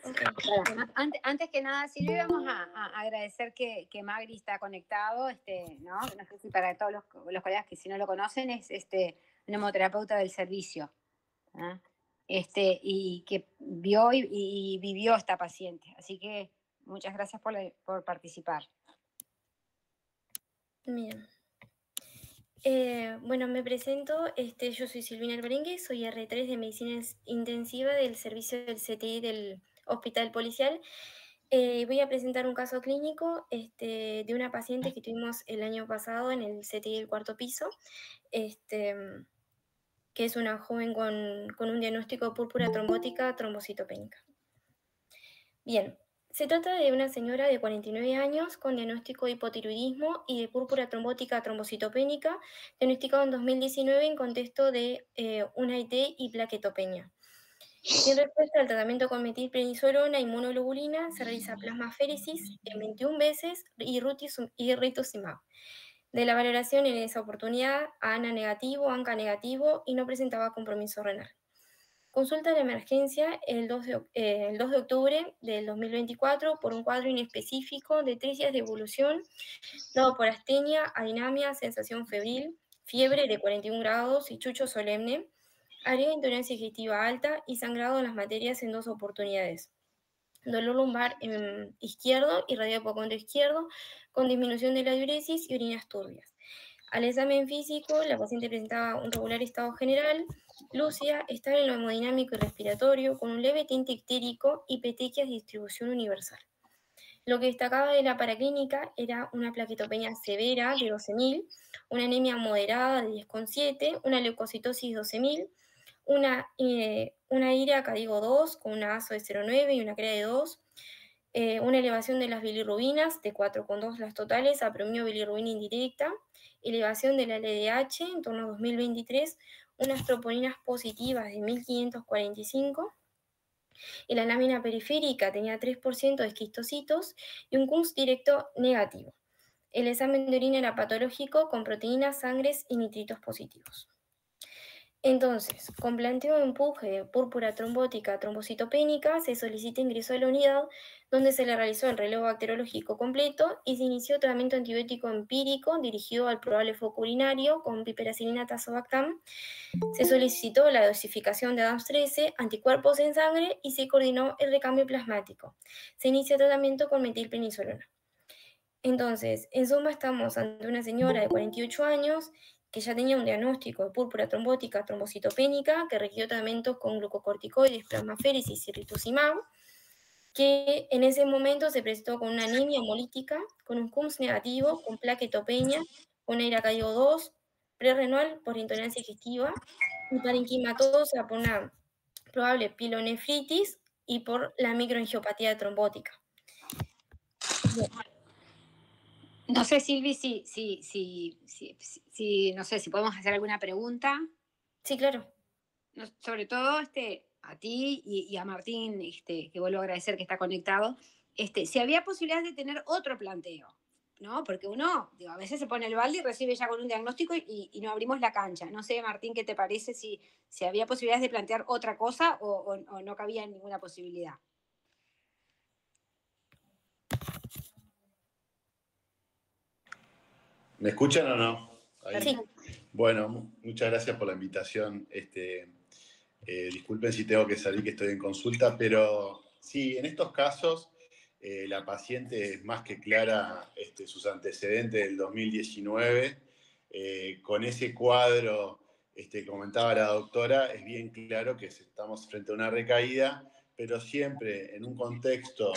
Ok. Bueno, antes que nada, Silvia, vamos a agradecer que Magri está conectado, ¿no? No sé si para todos los colegas que si no lo conocen, es nemoterapeuta del servicio, ¿ah? Y que vio y vivió esta paciente. Así que muchas gracias por participar. Bien. Bueno, me presento, yo soy Silvina Alvarengue, soy R3 de Medicina Intensiva del servicio del CTI del Hospital Policial. Voy a presentar un caso clínico de una paciente que tuvimos el año pasado en el CTI del cuarto piso, que es una joven con un diagnóstico de púrpura trombótica trombocitopénica. Bien. Se trata de una señora de 49 años con diagnóstico de hipotiroidismo y de púrpura trombótica trombocitopénica, diagnosticado en 2019 en contexto de una IT y plaquetopenia. Sin respuesta al tratamiento con metilprednisolona y monoglobulina, se realiza plasmaféresis en 21 veces y rituximab. De la valoración en esa oportunidad, ANA negativo, ANCA negativo y no presentaba compromiso renal. Consulta de emergencia el 2 de octubre del 2024 por un cuadro inespecífico de 3 días de evolución, dado por astenia, adinamia, sensación febril, fiebre de 41 grados y chucho solemne, área de intolerancia digestiva alta y sangrado en las materias en 2 oportunidades. Dolor lumbar izquierdo y radiohipocondrio izquierdo, con disminución de la diuresis y orinas turbias. Al examen físico, la paciente presentaba un regular estado general, lúcida, estable en lo hemodinámico y respiratorio, con un leve tinte ictérico y petequias de distribución universal. Lo que destacaba de la paraclínica era una plaquetopenia severa de 12.000, una anemia moderada de 10,7, una leucocitosis 12.000, una IRA digo 2 con una ASO de 0,9 y una CREA de 2, una elevación de las bilirrubinas de 4,2 las totales a promedio bilirrubina indirecta, elevación de la LDH en torno a 2023, unas troponinas positivas de 1545, y la lámina periférica tenía 3% de esquistocitos y un CUMS directo negativo. El examen de orina era patológico con proteínas, sangres y nitritos positivos. Entonces, con planteo de empuje de púrpura trombótica trombocitopénica, se solicita ingreso a la unidad, donde se le realizó el relevo bacteriológico completo y se inició tratamiento antibiótico empírico dirigido al probable foco urinario con piperacilina tazobactam. Se solicitó la dosificación de ADAMS-13, anticuerpos en sangre y se coordinó el recambio plasmático. Se inicia tratamiento con metilprednisolona. Entonces, en suma, estamos ante una señora de 48 años que ya tenía un diagnóstico de púrpura trombótica trombocitopénica, que requirió tratamientos con glucocorticoides, plasmaféresis y rituximab, que en ese momento se presentó con una anemia hemolítica, con un CUMS negativo, con plaquetopenia, con una IRAK 2, prerrenal por intolerancia digestiva y parenquimatosa por una probable pilonefritis y por la microangiopatía trombótica. Bien. No sé, Silvi, no sé si podemos hacer alguna pregunta. Sí, claro. Sobre todo a ti y a Martín, que vuelvo a agradecer que está conectado, si había posibilidad de tener otro planteo, ¿no? Porque uno, a veces se pone el balde y recibe ya con un diagnóstico y no abrimos la cancha. No sé, Martín, ¿qué te parece si había posibilidades de plantear otra cosa o no cabía ninguna posibilidad? ¿Me escuchan o no? Ahí. Sí. Bueno, muchas gracias por la invitación. Disculpen si tengo que salir, que estoy en consulta, pero sí, en estos casos la paciente es más que clara sus antecedentes del 2019. Con ese cuadro que comentaba la doctora, es bien claro que estamos frente a una recaída, pero siempre en un contexto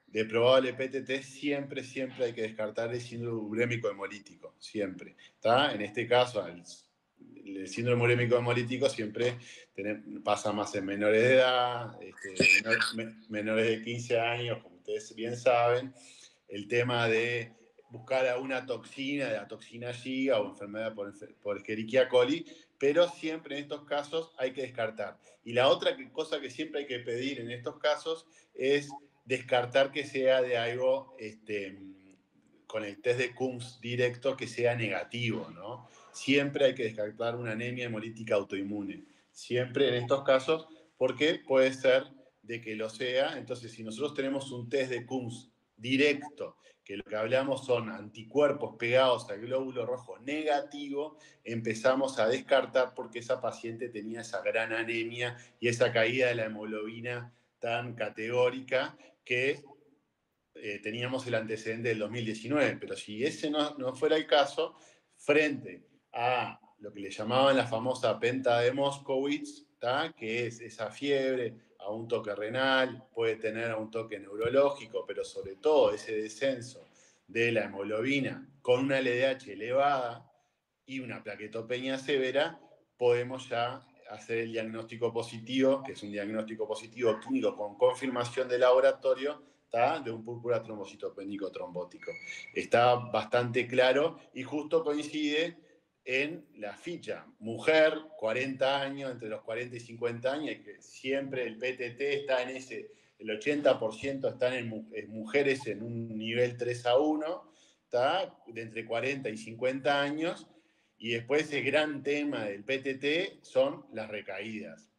de probable PTT, siempre hay que descartar el síndrome urémico hemolítico, siempre. ¿Está? En este caso, el síndrome urémico hemolítico siempre pasa más en menores de edad, menores de 15 años, como ustedes bien saben. El tema de buscar a una toxina, de la toxina Giga o enfermedad por Escherichia coli, pero siempre en estos casos hay que descartar. Y la otra cosa que siempre hay que pedir en estos casos es descartar que sea de algo con el test de CUMS directo que sea negativo, ¿no? Siempre hay que descartar una anemia hemolítica autoinmune. Siempre en estos casos, porque puede ser de que lo sea. Entonces, si nosotros tenemos un test de Coombs directo, que lo que hablamos son anticuerpos pegados al glóbulo rojo negativo, empezamos a descartar porque esa paciente tenía esa gran anemia y esa caída de la hemoglobina tan categórica que teníamos el antecedente del 2019. Pero si ese no fuera el caso, frente a lo que le llamaban la famosa penta de Moskowitz, que es esa fiebre a un toque renal, puede tener a un toque neurológico, pero sobre todo ese descenso de la hemoglobina con una LDH elevada y una plaquetopenia severa, podemos ya hacer el diagnóstico positivo, que es un diagnóstico positivo clínico con confirmación de laboratorio, de un púrpura trombocitopénico trombótico. Está bastante claro y justo coincide en la ficha. Mujer, 40 años, entre los 40 y 50 años, que siempre el PTT está en ese, el 80% están en mujeres en un nivel 3-1, de entre 40 y 50 años, y después el gran tema del PTT son las recaídas,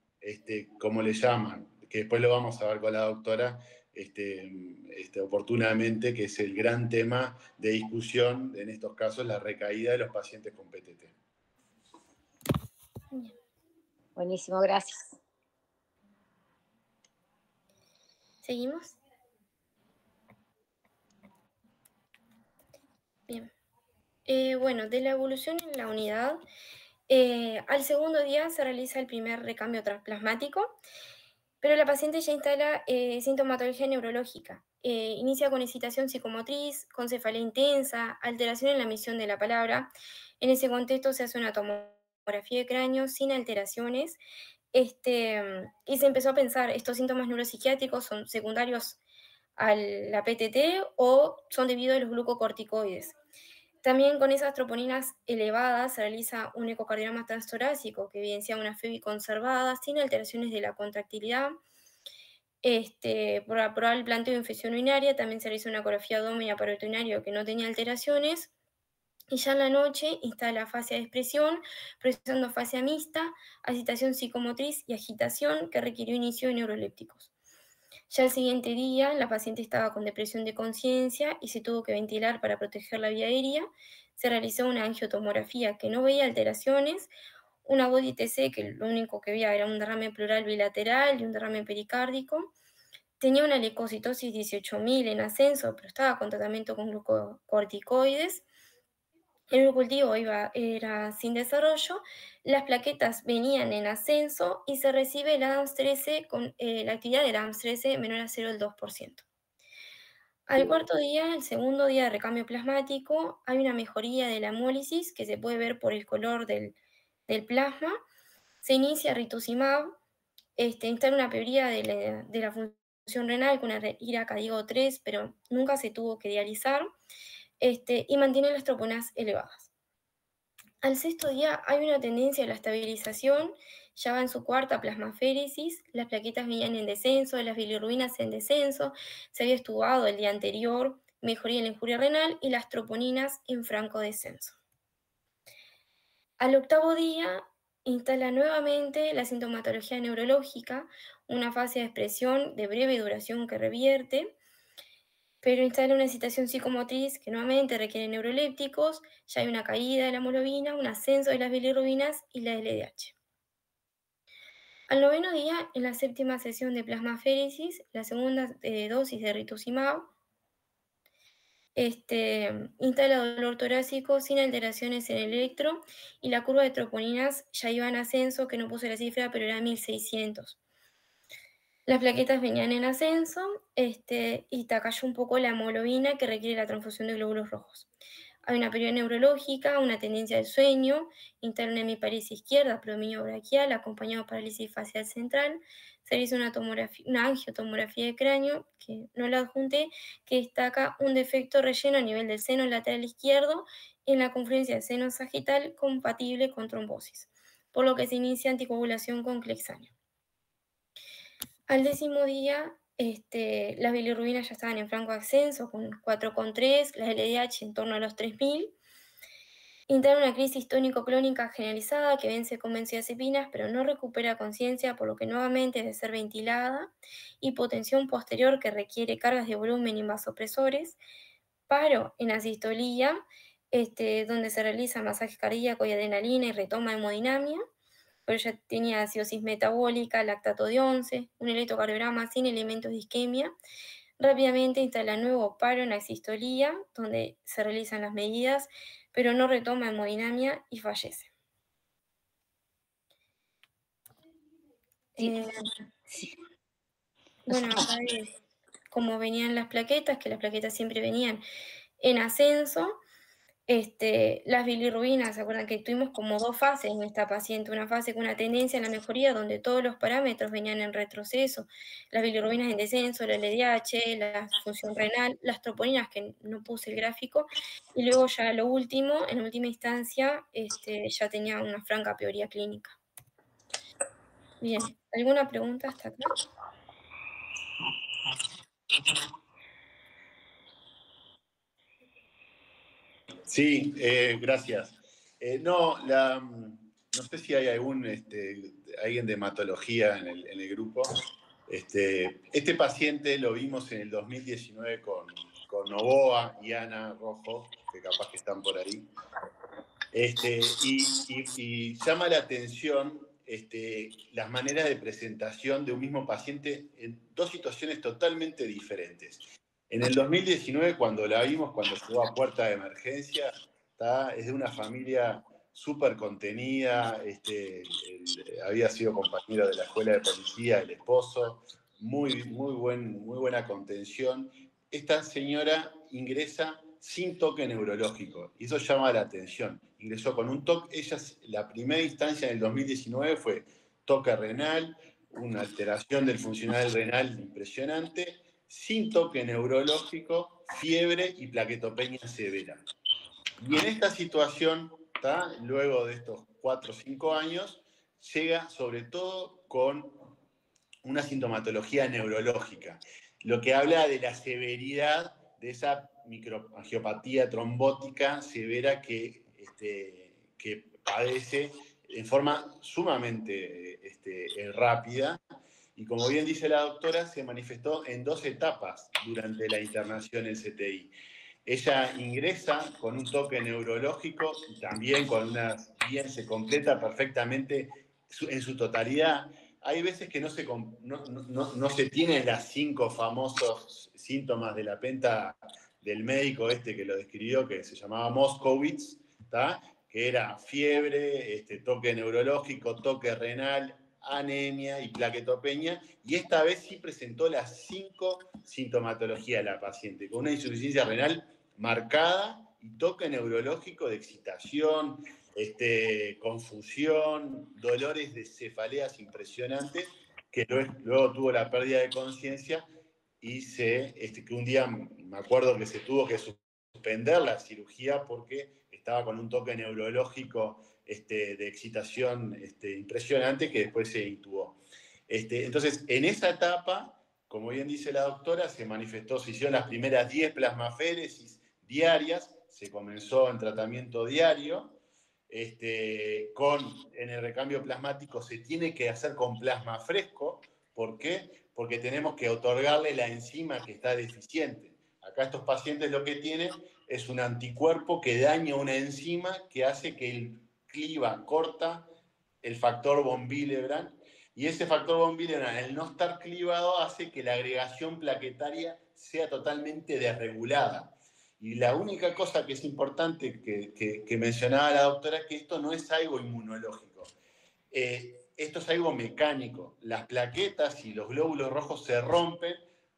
como le llaman, que después lo vamos a ver con la doctora, oportunamente, que es el gran tema de discusión en estos casos, la recaída de los pacientes con PTT. Buenísimo, gracias. ¿Seguimos? Bien. Bueno, de la evolución en la unidad, al segundo día se realiza el primer recambio transplasmático, pero la paciente ya instala sintomatología neurológica. Inicia con excitación psicomotriz, con cefalea intensa, alteración en la emisión de la palabra. En ese contexto se hace una tomografía de cráneo sin alteraciones. Y se empezó a pensar, ¿estos síntomas neuropsiquiátricos son secundarios a la PTT o son debido a los glucocorticoides? También con esas troponinas elevadas se realiza un ecocardiograma transtorácico que evidencia una FEBI conservada sin alteraciones de la contractilidad. Por aprobar el planteo de infección urinaria también se realiza una ecografía abdomen y aparato urinario que no tenía alteraciones. Y ya en la noche instala fascia de expresión, procesando fascia mixta, agitación psicomotriz y agitación que requirió inicio de neurolépticos. Ya el siguiente día, la paciente estaba con depresión de conciencia y se tuvo que ventilar para proteger la vía aérea. Se realizó una angiotomografía que no veía alteraciones, una body TC que lo único que veía era un derrame pleural bilateral y un derrame pericárdico. Tenía una leucocitosis 18.000 en ascenso, pero estaba con tratamiento con glucocorticoides. El cultivo era sin desarrollo, las plaquetas venían en ascenso y se recibe la ADAMS-13 con la actividad de la ADAMS-13 menor a 0,2%. Al cuarto día, el segundo día de recambio plasmático, hay una mejoría de la hemólisis que se puede ver por el color del plasma. Se inicia rituximab, instala una prioridad de la función renal con una IRAK 3, pero nunca se tuvo que dializar. Y mantiene las troponas elevadas. Al sexto día hay una tendencia a la estabilización, ya va en su cuarta plasmaféresis, las plaquetas venían en descenso, las bilirrubinas en descenso, se había estubado el día anterior, mejoría en la injuria renal y las troponinas en franco descenso. Al octavo día instala nuevamente la sintomatología neurológica, una fase de expresión de breve duración que revierte, pero instala una excitación psicomotriz que nuevamente requiere neurolépticos, ya hay una caída de la hemoglobina, un ascenso de las bilirrubinas y la LDH. Al noveno día, en la séptima sesión de plasmaféresis, la segunda dosis de rituximab, instala dolor torácico sin alteraciones en el electro y la curva de troponinas ya iba en ascenso, que no puse la cifra, pero era 1600. Las plaquetas venían en ascenso y cayó un poco la hemoglobina que requiere la transfusión de glóbulos rojos. Hay una prioridad neurológica, una tendencia al sueño, instala una hemiparesia izquierda, predominio braquial, acompañado de parálisis facial central. Se realiza una angiotomografía de cráneo, que no la adjunté, que destaca un defecto relleno a nivel del seno lateral izquierdo en la confluencia del seno sagital compatible con trombosis, por lo que se inicia anticoagulación con clexaneo. Al décimo día, las bilirrubinas ya estaban en franco ascenso, con 4,3, las LDH en torno a los 3000. Interna una crisis tónico-clónica generalizada que vence con benzodiazepinas, pero no recupera conciencia, por lo que nuevamente debe ser ventilada. Hipotensión posterior que requiere cargas de volumen y vasopresores. Paro en asistolía, donde se realiza masaje cardíaco y adrenalina y retoma hemodinamia. Pero ya tenía acidosis metabólica, lactato de 11, un electrocardiograma sin elementos de isquemia. Rápidamente instala nuevo paro en la sistolía, donde se realizan las medidas, pero no retoma hemodinamia y fallece. Sí. Bueno, acá es como venían las plaquetas, que las plaquetas siempre venían en ascenso. Las bilirrubinas, ¿se acuerdan que tuvimos como dos fases en esta paciente? Una fase con una tendencia a la mejoría, donde todos los parámetros venían en retroceso, las bilirrubinas en descenso, la LDH, la función renal, las troponinas, que no puse el gráfico, y luego ya lo último, en última instancia, ya tenía una franca peoría clínica. Bien, ¿alguna pregunta hasta acá? Sí, gracias. No sé si hay alguien de hematología en el grupo. Este paciente lo vimos en el 2019 con Novoa y Ana Rojo, que capaz que están por ahí. Y llama la atención las maneras de presentación de un mismo paciente en dos situaciones totalmente diferentes. En el 2019, cuando la vimos, cuando llegó a puerta de emergencia, es de una familia súper contenida, había sido compañero de la escuela de policía, el esposo, muy buena contención. Esta señora ingresa sin toque neurológico, y eso llama la atención. Ingresó con un toque, la primera instancia en el 2019 fue toque renal, una alteración del funcional renal impresionante, sin toque neurológico, fiebre y plaquetopenia severa. Y en esta situación, luego de estos 4 o 5 años, llega sobre todo con una sintomatología neurológica, lo que habla de la severidad de esa microangiopatía trombótica severa que padece en forma sumamente rápida. Y como bien dice la doctora, se manifestó en 2 etapas durante la internación en CTI. Ella ingresa con un toque neurológico, también se completa perfectamente en su totalidad. Hay veces que no se tienen las 5 famosos síntomas de la penta del médico que lo describió, que se llamaba Moskowitz, que era fiebre, toque neurológico, toque renal, anemia y plaquetopenia, y esta vez sí presentó las 5 sintomatologías de la paciente, con una insuficiencia renal marcada y toque neurológico de excitación, confusión, dolores de cefaleas impresionantes, que luego tuvo la pérdida de conciencia y que un día me acuerdo que se tuvo que suspender la cirugía porque estaba con un toque neurológico de excitación impresionante que después se intubó. Entonces, en esa etapa, como bien dice la doctora, se hicieron las primeras 10 plasmaféresis diarias, se comenzó en tratamiento diario, en el recambio plasmático se tiene que hacer con plasma fresco. ¿Por qué? Porque tenemos que otorgarle la enzima que está deficiente. Acá estos pacientes lo que tienen es un anticuerpo que daña una enzima que hace que corta el factor von Willebrand, y ese factor von Willebrand, al no estar clivado, hace que la agregación plaquetaria sea totalmente desregulada. Y la única cosa que es importante que mencionaba la doctora es que esto no es algo inmunológico. Esto es algo mecánico. Las plaquetas y los glóbulos rojos se rompen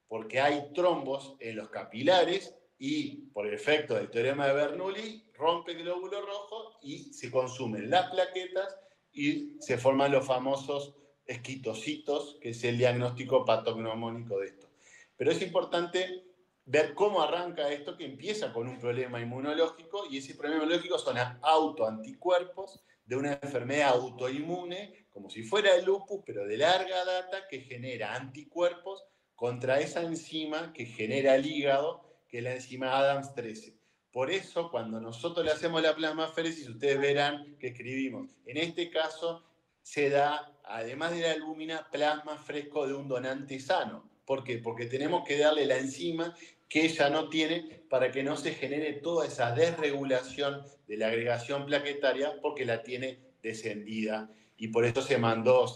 porque hay trombos en los capilares y por el efecto del teorema de Bernoulli rompe el glóbulo rojo y se consumen las plaquetas y se forman los famosos esquitocitos, que es el diagnóstico patognomónico de esto. Pero es importante ver cómo arranca esto, que empieza con un problema inmunológico, y ese problema inmunológico son autoanticuerpos de una enfermedad autoinmune, como si fuera el lupus, pero de larga data, que genera anticuerpos contra esa enzima que genera el hígado, que es la enzima ADAMS 13. Por eso, cuando nosotros le hacemos la plasmaféresis, ustedes verán que escribimos. En este caso, se da, además de la albúmina, plasma fresco de un donante sano. ¿Por qué? Porque tenemos que darle la enzima que ella no tiene para que no se genere toda esa desregulación de la agregación plaquetaria porque la tiene descendida. Y por eso se mandó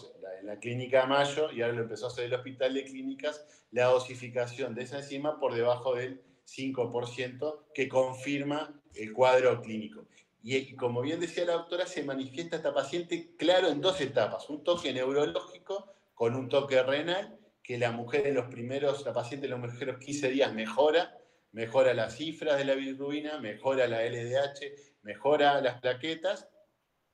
en la clínica Mayo, y ahora lo empezó a hacer el Hospital de Clínicas, la dosificación de esa enzima por debajo del 5%, que confirma el cuadro clínico. Y como bien decía la doctora, se manifiesta esta paciente, claro, en dos etapas: un toque neurológico con un toque renal, que la mujer la paciente en los primeros 15 días mejora las cifras de la bilirrubina, mejora la LDH, mejora las plaquetas,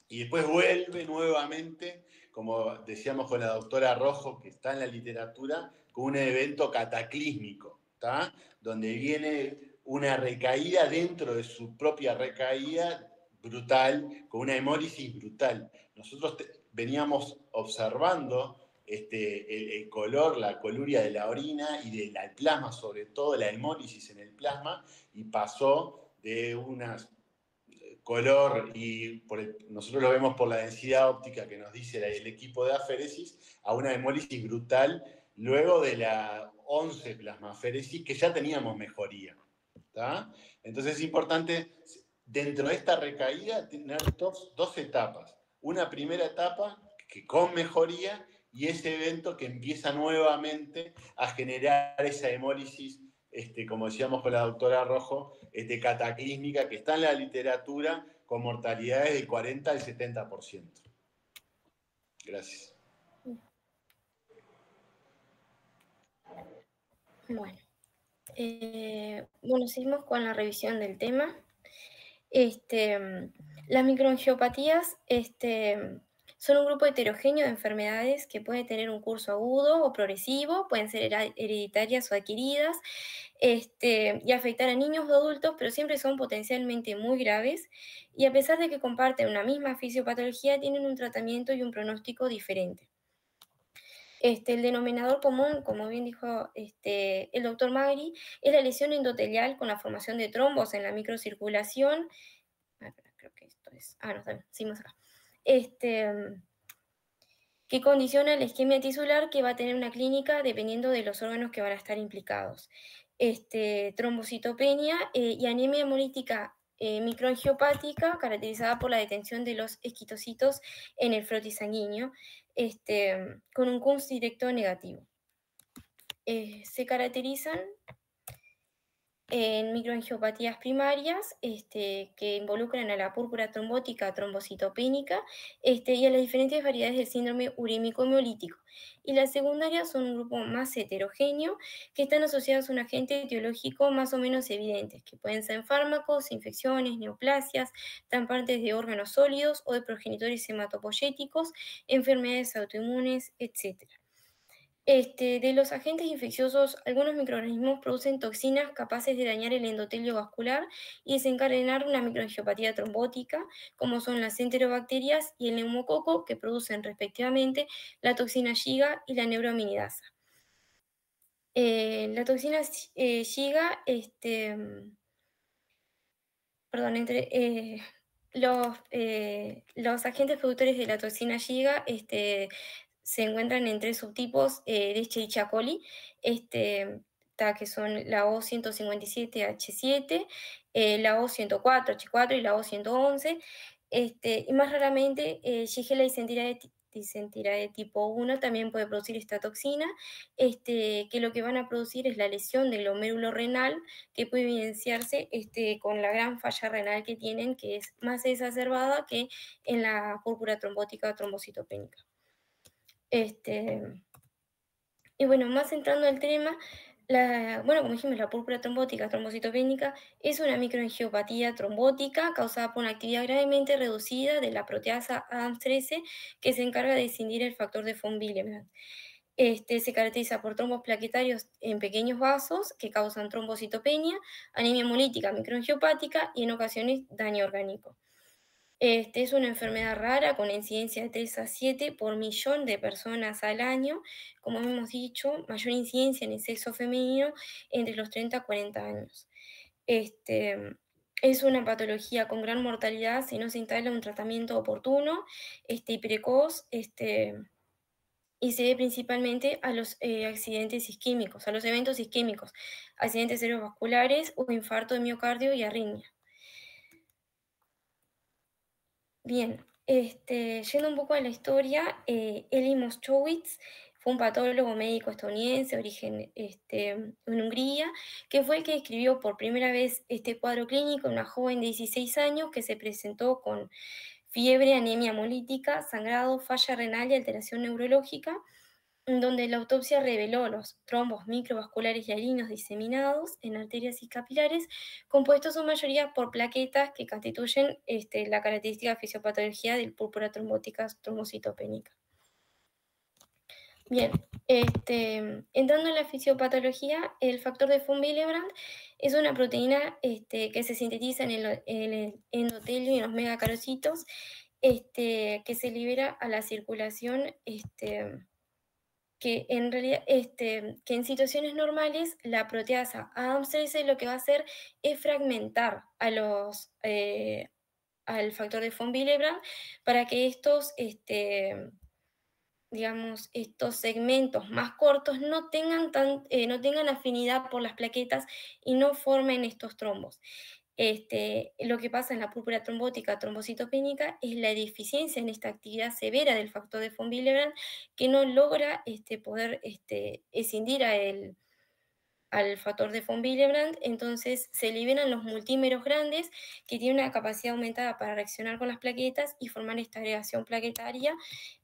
y después vuelve nuevamente, como decíamos con la doctora Rojo, que está en la literatura, con un evento cataclísmico, ¿tá? Donde viene una recaída dentro de su propia recaída brutal, con una hemólisis brutal. Nosotros veníamos observando el color, la coluria de la orina y del plasma, sobre todo la hemólisis en el plasma, y pasó de unas color, y nosotros lo vemos por la densidad óptica que nos dice el equipo de aféresis, a una hemólisis brutal luego de la 11 plasmaféresis, que ya teníamos mejoría. ¿Tá? Entonces es importante, dentro de esta recaída, tener dos etapas. Una primera etapa que con mejoría, y ese evento que empieza nuevamente a generar esa hemólisis, como decíamos con la doctora Rojo, cataclísmica, que está en la literatura, con mortalidades del 40 al 70%. Gracias. Bueno, seguimos con la revisión del tema. Las microangiopatías son un grupo heterogéneo de enfermedades que pueden tener un curso agudo o progresivo, pueden ser hereditarias o adquiridas, y afectar a niños o adultos, pero siempre son potencialmente muy graves, y a pesar de que comparten una misma fisiopatología, tienen un tratamiento y un pronóstico diferente. El denominador común, como bien dijo el doctor Magri, es la lesión endotelial con la formación de trombos en la microcirculación. Creo que esto es... no, está bien, seguimos acá. Que condiciona la isquemia tisular, que va a tener una clínica dependiendo de los órganos que van a estar implicados. Trombocitopenia y anemia hemolítica microangiopática, caracterizada por la detención de los esquitocitos en el frotis sanguíneo, con un Kunz directo negativo. Se caracterizan en microangiopatías primarias que involucran a la púrpura trombótica trombocitopénica y a las diferentes variedades del síndrome urémico hemolítico. Y las secundarias son un grupo más heterogéneo que están asociados a un agente etiológico más o menos evidentes, que pueden ser fármacos, infecciones, neoplasias, trasplantes de órganos sólidos o de progenitores hematopoyéticos, enfermedades autoinmunes, etc. De los agentes infecciosos, algunos microorganismos producen toxinas capaces de dañar el endotelio vascular y desencadenar una microangiopatía trombótica, como son las enterobacterias y el neumococo, que producen respectivamente la toxina Shiga y la neuroaminidasa. La toxina Shiga, los agentes productores de la toxina Shiga se encuentran en tres subtipos de Escherichia coli, que son la O157H7, la O104H4 y la O111, y más raramente Shigella disentirae tipo 1 también puede producir esta toxina, que lo que van a producir es la lesión del glomérulo renal, que puede evidenciarse con la gran falla renal que tienen, que es más exacerbada que en la púrpura trombótica o trombocitopénica. Y bueno, más entrando al tema, como dijimos, la púrpura trombótica trombocitopénica es una microangiopatía trombótica causada por una actividad gravemente reducida de la proteasa ADAMS13, que se encarga de escindir el factor de von Willebrand. Se caracteriza por trombos plaquetarios en pequeños vasos que causan trombocitopenia, anemia hemolítica microangiopática y en ocasiones daño orgánico. Es una enfermedad rara con incidencia de 3 a 7 por millón de personas al año. Como hemos dicho, mayor incidencia en el sexo femenino entre los 30 a 40 años. Es una patología con gran mortalidad si no se instala un tratamiento oportuno y precoz, y se debe principalmente a los accidentes isquémicos, a los eventos isquémicos, accidentes cerebrovasculares o infarto de miocardio y arritmia. Bien, yendo un poco a la historia, Elie Moskowitz fue un patólogo médico estadounidense de origen en Hungría, que fue el que describió por primera vez este cuadro clínico en una joven de 16 años que se presentó con fiebre, anemia hemolítica, sangrado, falla renal y alteración neurológica, en donde la autopsia reveló los trombos microvasculares y harinos diseminados en arterias y capilares, compuestos en su mayoría por plaquetas que constituyen la característica fisiopatología del púrpura trombótica trombocitopénica. Bien, entrando en la fisiopatología, el factor de von Willebrand es una proteína que se sintetiza en el endotelio y en los megacarocitos, que se libera a la circulación, que en realidad, que en situaciones normales la proteasa ADAMTS13 lo que va a hacer es fragmentar al factor de von Willebrand para que digamos, estos segmentos más cortos no tengan afinidad por las plaquetas y no formen estos trombos. Lo que pasa en la púrpura trombótica trombocitopénica es la deficiencia en esta actividad severa del factor de von Willebrand que no logra poder escindir al factor de von Willebrand, entonces se liberan los multímeros grandes que tienen una capacidad aumentada para reaccionar con las plaquetas y formar esta agregación plaquetaria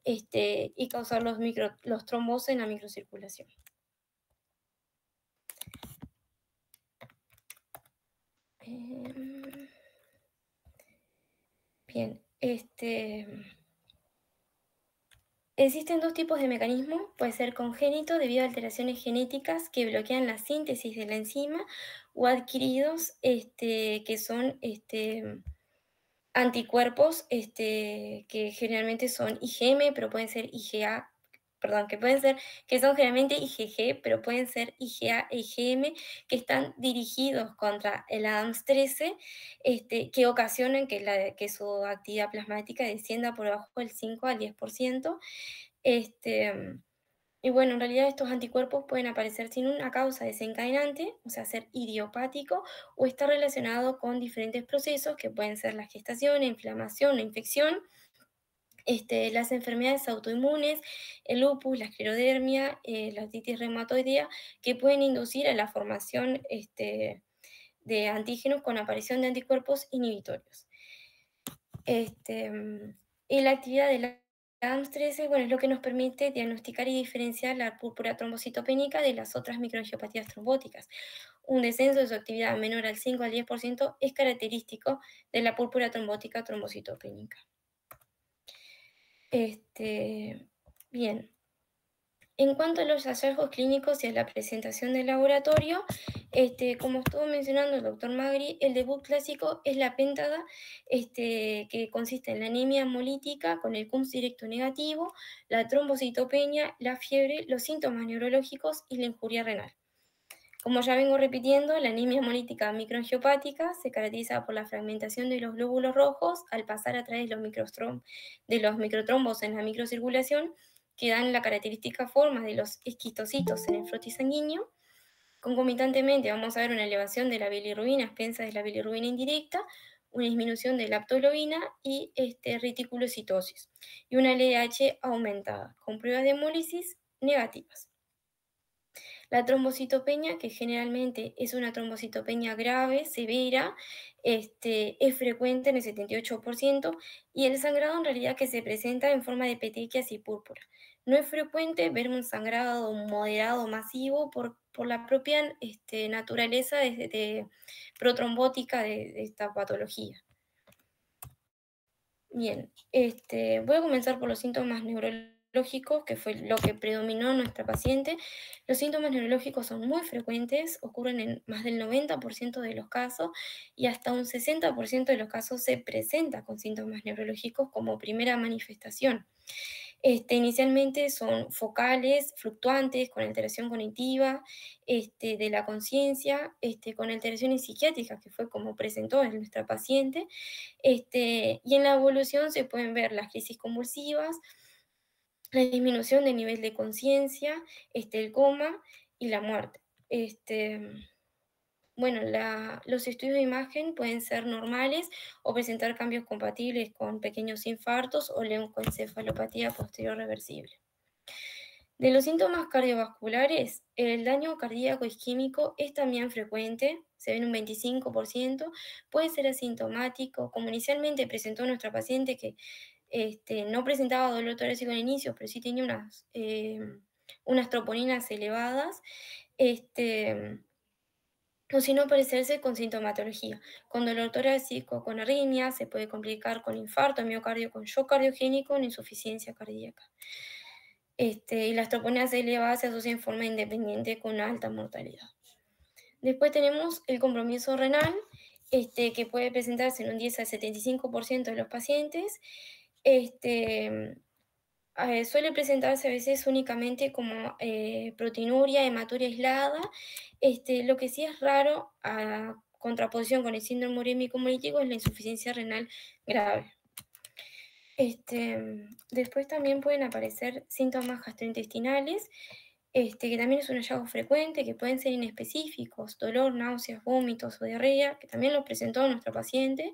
y causar los trombos en la microcirculación. Bien, existen dos tipos de mecanismos, puede ser congénito debido a alteraciones genéticas que bloquean la síntesis de la enzima o adquiridos que son anticuerpos que generalmente son IgM, pero pueden ser IgA, perdón, que son generalmente IgG, pero pueden ser IgA e IgM, que están dirigidos contra el ADAMTS13, que ocasionan que su actividad plasmática descienda por debajo del 5 al 10%. Y bueno, en realidad estos anticuerpos pueden aparecer sin una causa desencadenante, o sea, ser idiopático, o estar relacionado con diferentes procesos que pueden ser la gestación, la inflamación, la infección, las enfermedades autoinmunes, el lupus, la esclerodermia, la artritis reumatoidea, que pueden inducir a la formación de antígenos con aparición de anticuerpos inhibitorios. Y la actividad de la ADAMTS13, bueno, es lo que nos permite diagnosticar y diferenciar la púrpura trombocitopénica de las otras microangiopatías trombóticas. Un descenso de su actividad menor al 5 al 10% es característico de la púrpura trombótica trombocitopénica. Bien. En cuanto a los hallazgos clínicos y a la presentación del laboratorio, como estuvo mencionando el doctor Magri, el debut clásico es la péntada, que consiste en la anemia hemolítica con el CUMS directo negativo, la trombocitopenia, la fiebre, los síntomas neurológicos y la injuria renal. Como ya vengo repitiendo, la anemia hemolítica microangiopática se caracteriza por la fragmentación de los glóbulos rojos al pasar a través de los microtrombos en la microcirculación, que dan la característica forma de los esquistocitos en el frotis sanguíneo. Concomitantemente vamos a ver una elevación de la bilirrubina a expensas de la bilirrubina indirecta, una disminución de la aptoglobina y reticulocitosis, y una LDH aumentada, con pruebas de hemólisis negativas. La trombocitopenia, que generalmente es una trombocitopenia grave, severa, es frecuente en el 78%, y el sangrado en realidad que se presenta en forma de petequias y púrpura. No es frecuente ver un sangrado moderado masivo por la propia naturaleza protrombótica de esta patología. Bien, voy a comenzar por los síntomas neurológicos, que fue lo que predominó en nuestra paciente. Los síntomas neurológicos son muy frecuentes, ocurren en más del 90% de los casos y hasta un 60% de los casos se presenta con síntomas neurológicos como primera manifestación. Inicialmente son focales, fluctuantes, con alteración cognitiva, de la conciencia, con alteraciones psiquiátricas, que fue como presentó en nuestra paciente. Y en la evolución se pueden ver las crisis convulsivas, la disminución del nivel de conciencia, el coma y la muerte. Bueno, los estudios de imagen pueden ser normales o presentar cambios compatibles con pequeños infartos o leucoencefalopatía posterior reversible. De los síntomas cardiovasculares, el daño cardíaco isquémico es también frecuente, se ve en un 25%, puede ser asintomático, como inicialmente presentó nuestra paciente que no presentaba dolor torácico al inicio, pero sí tenía unas troponinas elevadas, o si no parecerse con sintomatología, con dolor torácico, con arritmia, se puede complicar con infarto, miocardio, con shock cardiogénico, con insuficiencia cardíaca. Y las troponinas elevadas se asocian en forma independiente con alta mortalidad. Después tenemos el compromiso renal, que puede presentarse en un 10 al 75% de los pacientes. Suele presentarse a veces únicamente como proteinuria, hematuria aislada. Lo que sí es raro, a contraposición con el síndrome urémico hemolítico, es la insuficiencia renal grave. Después también pueden aparecer síntomas gastrointestinales, que también es un hallazgo frecuente, que pueden ser inespecíficos, dolor, náuseas, vómitos o diarrea, que también lo presentó nuestra paciente.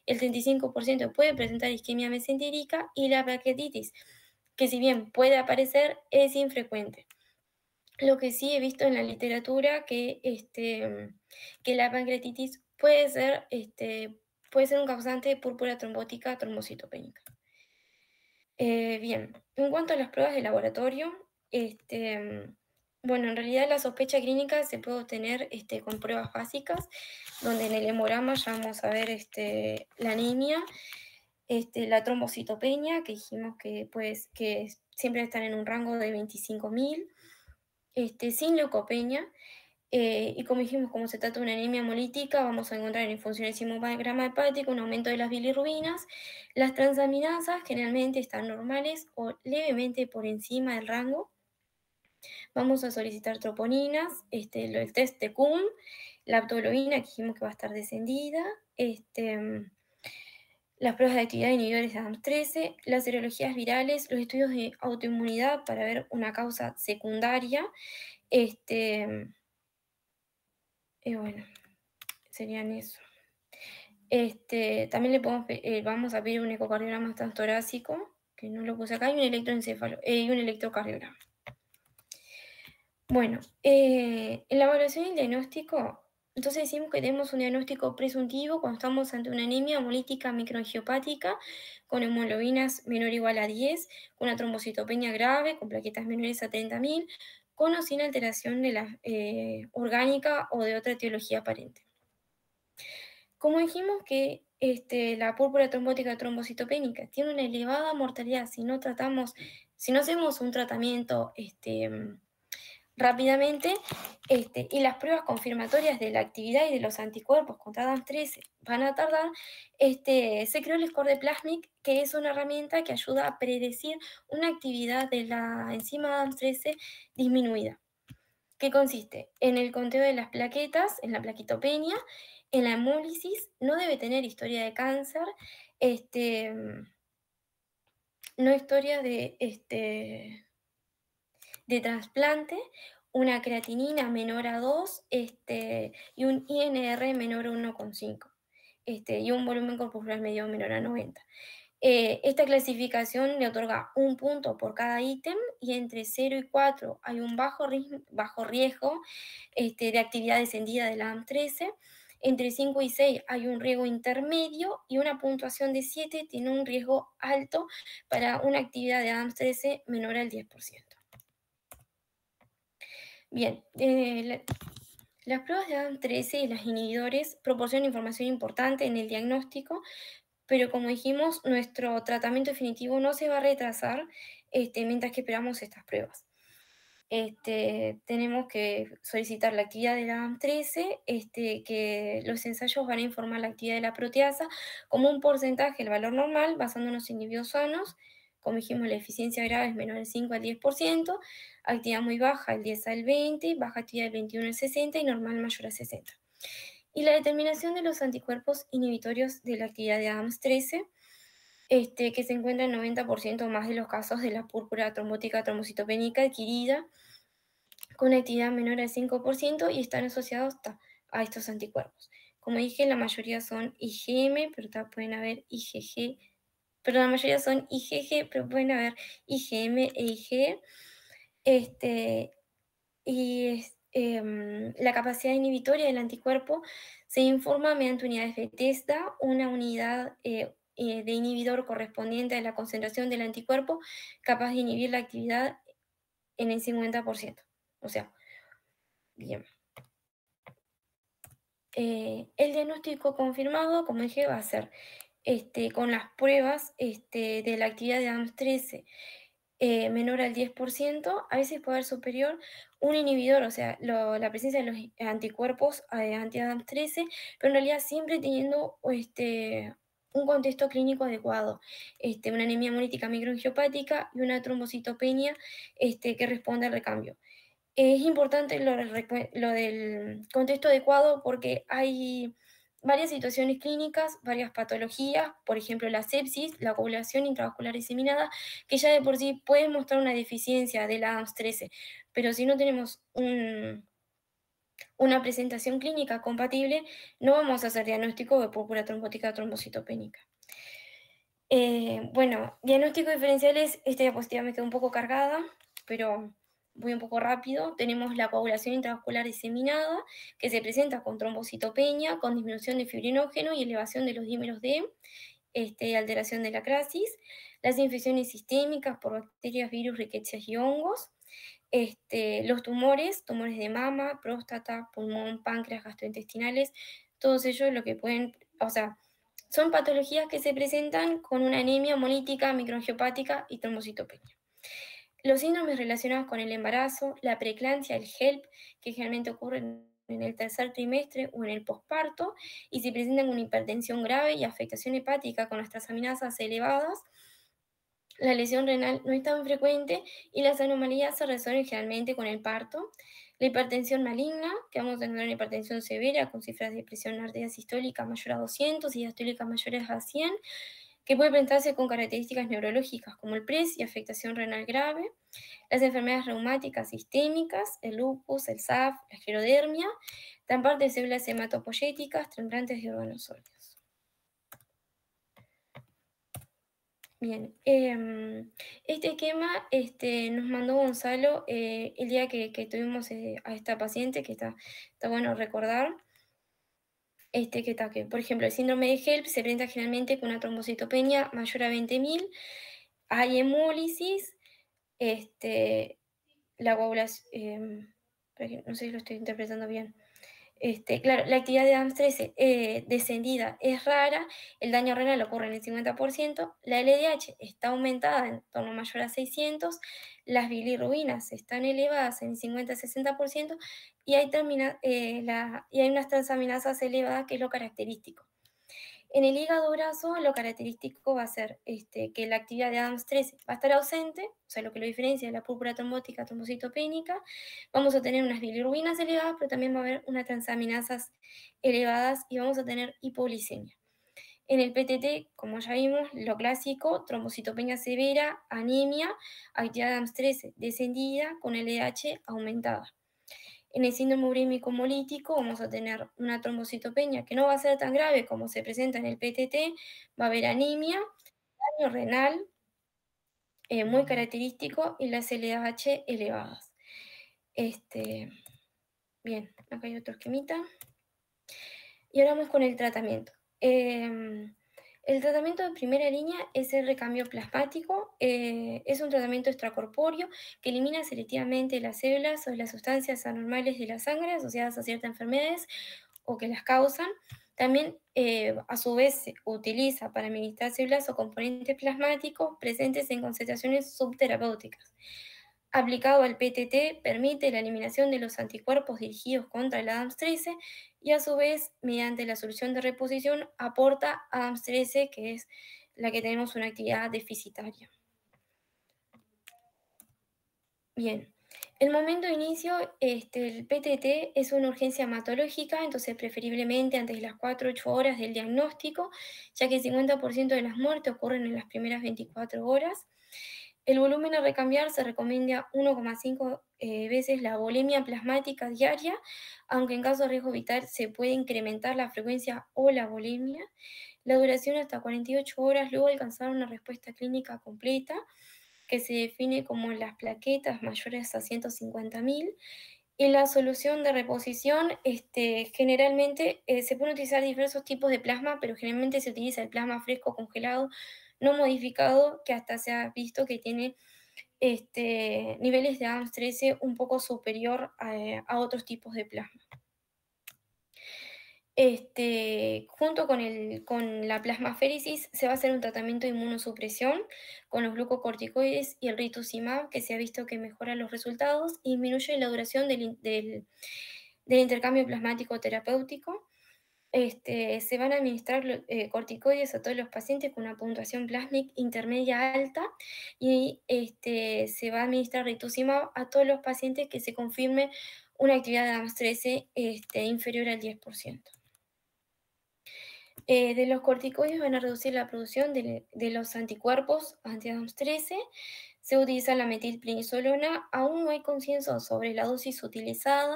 El 35% puede presentar isquemia mesentérica, y la pancreatitis, que si bien puede aparecer, es infrecuente. Lo que sí he visto en la literatura que la pancreatitis puede ser un causante de púrpura trombótica trombocitopénica. Bien, en cuanto a las pruebas de laboratorio, bueno, en realidad la sospecha clínica se puede obtener con pruebas básicas, donde en el hemograma ya vamos a ver la anemia, la trombocitopenia, que dijimos que siempre están en un rango de 25.000, sin leucopenia. Y como dijimos, como se trata de una anemia hemolítica, vamos a encontrar en el funcionalisimo-grama hepático un aumento de las bilirrubinas. Las transaminasas generalmente están normales o levemente por encima del rango. Vamos a solicitar troponinas, el test de Kuhn, la aptoglobina, que dijimos que va a estar descendida, las pruebas de actividad de inhibidores de ADAMTS13, las serologías virales, los estudios de autoinmunidad para ver una causa secundaria. Bueno, serían eso. También vamos a pedir un ecocardiograma transtorácico, que no lo puse acá, y un electroencéfalo, y un electrocardiograma. Bueno, en la evaluación y el diagnóstico, entonces decimos que tenemos un diagnóstico presuntivo cuando estamos ante una anemia hemolítica microangiopática con hemoglobinas menor o igual a 10, con una trombocitopenia grave, con plaquetas menores a 30.000, con o sin alteración de la orgánica o de otra etiología aparente. Como dijimos que la púrpura trombótica trombocitopénica tiene una elevada mortalidad si no hacemos un tratamiento rápidamente, y las pruebas confirmatorias de la actividad y de los anticuerpos contra ADAMTS13 van a tardar, se creó el score de Plasmic, que es una herramienta que ayuda a predecir una actividad de la enzima ADAMTS13 disminuida, que consiste en el conteo de las plaquetas, en la plaquitopenia, en la hemólisis, no debe tener historia de cáncer, no historia de trasplante, una creatinina menor a 2, y un INR menor a 1,5, y un volumen corporal medio menor a 90. Esta clasificación le otorga un punto por cada ítem, y entre 0 y 4 hay un bajo riesgo de actividad descendida de la ADAM13. Entre 5 y 6 hay un riesgo intermedio, y una puntuación de 7 tiene un riesgo alto para una actividad de ADAM13 menor al 10%. Bien, las pruebas de ADAM13 y los inhibidores proporcionan información importante en el diagnóstico, pero como dijimos, nuestro tratamiento definitivo no se va a retrasar mientras que esperamos estas pruebas. Tenemos que solicitar la actividad de la ADAM13, que los ensayos van a informar la actividad de la proteasa como un porcentaje del valor normal, basándonos en individuos sanos, como dijimos, la eficiencia grave es menor del 5 al 10%, actividad muy baja del 10 al 20, baja actividad del 21 al 60 y normal mayor a 60. Y la determinación de los anticuerpos inhibitorios de la actividad de ADAMTS13, que se encuentra en 90% más de los casos de la púrpura trombótica trombocitopénica adquirida con actividad menor al 5% y están asociados a estos anticuerpos. Como dije, la mayoría son IgM, pero pueden haber IgG, pero la mayoría son IgG, pero pueden haber IgM e IgE. La capacidad inhibitoria del anticuerpo se informa mediante unidades de TESDA, una unidad de inhibidor correspondiente a la concentración del anticuerpo capaz de inhibir la actividad en el 50%. O sea, bien. El diagnóstico confirmado, como dije, va a ser con las pruebas de la actividad de ADAMTS13 menor al 10%, a veces puede haber superior un inhibidor, o sea, la presencia de los anticuerpos anti-ADAMTS13, pero en realidad siempre teniendo un contexto clínico adecuado, una anemia hemolítica microangiopática y una trombocitopenia que responde al recambio. Es importante lo del contexto adecuado porque hay varias situaciones clínicas, varias patologías, por ejemplo la sepsis, la coagulación intravascular diseminada, que ya de por sí pueden mostrar una deficiencia del ADAMTS13, pero si no tenemos una presentación clínica compatible, no vamos a hacer diagnóstico de púrpura trombótica trombocitopénica. Bueno, diagnósticos diferenciales, esta diapositiva me quedó un poco cargada, pero voy un poco rápido. Tenemos la coagulación intravascular diseminada, que se presenta con trombocitopenia, con disminución de fibrinógeno y elevación de los dímeros D, alteración de la crasis. Las infecciones sistémicas por bacterias, virus, riquecias y hongos. Los tumores de mama, próstata, pulmón, páncreas, gastrointestinales, todos ellos lo que pueden, son patologías que se presentan con una anemia hemolítica, microangiopática y trombocitopenia. Los síndromes relacionados con el embarazo, la preeclampsia, el HELP, que generalmente ocurren en el tercer trimestre o en el posparto, y si presentan una hipertensión grave y afectación hepática con las transaminasas elevadas, la lesión renal no es tan frecuente y las anomalías se resuelven generalmente con el parto. La hipertensión maligna, que vamos a tener una hipertensión severa con cifras de presión arterial sistólica mayor a 200 y diastólica mayores a 100, que puede presentarse con características neurológicas como el PRES y afectación renal grave. Las enfermedades reumáticas sistémicas, el lupus, el SAF, la esclerodermia, trasplante de células hematopoyéticas, trasplantes de órganos sólidos. Bien, este esquema nos mandó Gonzalo el día que tuvimos a esta paciente, que está bueno recordar, que por ejemplo el síndrome de HELP se presenta generalmente con una trombocitopenia mayor a 20.000, hay hemólisis, la coagulación, no sé si lo estoy interpretando bien. Claro, la actividad de ADAMTS13 descendida es rara, el daño renal ocurre en el 50%, la LDH está aumentada en torno mayor a 600, las bilirrubinas están elevadas en el 50-60% y hay unas transaminasas elevadas, que es lo característico. En el hígado graso, lo característico va a ser que la actividad de ADAMTS13 va a estar ausente, o sea, lo que lo diferencia de la púrpura trombótica trombocitopénica. Vamos a tener unas bilirrubinas elevadas, pero también va a haber unas transaminasas elevadas y vamos a tener hipoglicemia. En el PTT, como ya vimos, lo clásico, trombocitopenia severa, anemia, actividad de ADAMTS13 descendida con LDH aumentada. En el síndrome urémico hemolítico vamos a tener una trombocitopenia que no va a ser tan grave como se presenta en el PTT, va a haber anemia, daño renal, muy característico, y las LDH elevadas. Bien, acá hay otro esquemita. Y ahora vamos con el tratamiento. El tratamiento de primera línea es el recambio plasmático. Es un tratamiento extracorpóreo que elimina selectivamente las células o las sustancias anormales de la sangre asociadas a ciertas enfermedades o que las causan. También, a su vez, se utiliza para administrar células o componentes plasmáticos presentes en concentraciones subterapéuticas. Aplicado al PTT, permite la eliminación de los anticuerpos dirigidos contra el ADAMTS13 y a su vez, mediante la solución de reposición, aporta ADAMTS13, que es la que tenemos una actividad deficitaria. Bien. El momento de inicio, el PTT es una urgencia hematológica, entonces preferiblemente antes de las 4 8 horas del diagnóstico, ya que el 50% de las muertes ocurren en las primeras 24 horas. El volumen a recambiar se recomienda 1,5 veces la volemia plasmática diaria, aunque en caso de riesgo vital se puede incrementar la frecuencia o la volemia. La duración hasta 48 horas, luego alcanzar una respuesta clínica completa, que se define como las plaquetas mayores a 150.000. Y la solución de reposición, generalmente se pueden utilizar diversos tipos de plasma, pero generalmente se utiliza el plasma fresco congelado, no modificado, que hasta se ha visto que tiene niveles de Adams 13 un poco superior a otros tipos de plasma. Junto con la plasmaféresis se va a hacer un tratamiento de inmunosupresión con los glucocorticoides y el rituximab, que se ha visto que mejora los resultados y disminuye la duración del intercambio plasmático terapéutico. Se van a administrar corticoides a todos los pacientes con una puntuación plásmica intermedia alta y se va a administrar rituximab a todos los pacientes que se confirme una actividad de Adams 13 inferior al 10%. De los corticoides van a reducir la producción de los anticuerpos anti-Adams 13. Se utiliza la metilprednisolona. Aún no hay consenso sobre la dosis utilizada.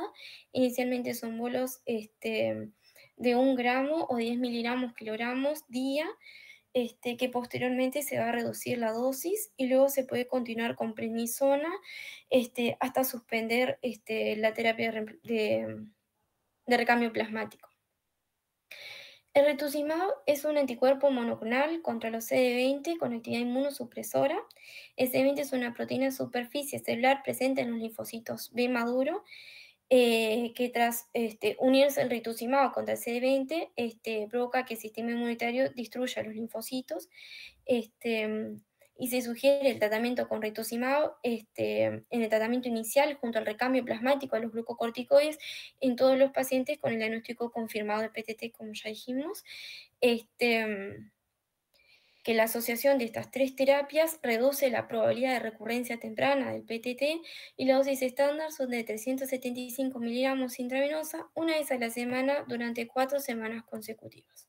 Inicialmente son bolos de 1 gramo o 10 miligramos kilogramos día, que posteriormente se va a reducir la dosis y luego se puede continuar con prednisona hasta suspender la terapia de recambio plasmático. El rituximab es un anticuerpo monoclonal contra los CD20 con actividad inmunosupresora. El CD20 es una proteína de superficie celular presente en los linfocitos B maduro, que tras unirse el rituximab contra el CD20 provoca que el sistema inmunitario destruya los linfocitos. Y se sugiere el tratamiento con rituximab en el tratamiento inicial junto al recambio plasmático de los glucocorticoides en todos los pacientes con el diagnóstico confirmado de PTT, como ya dijimos. Que la asociación de estas 3 terapias reduce la probabilidad de recurrencia temprana del PTT y la dosis estándar son de 375 miligramos intravenosa una vez a la semana durante 4 semanas consecutivas.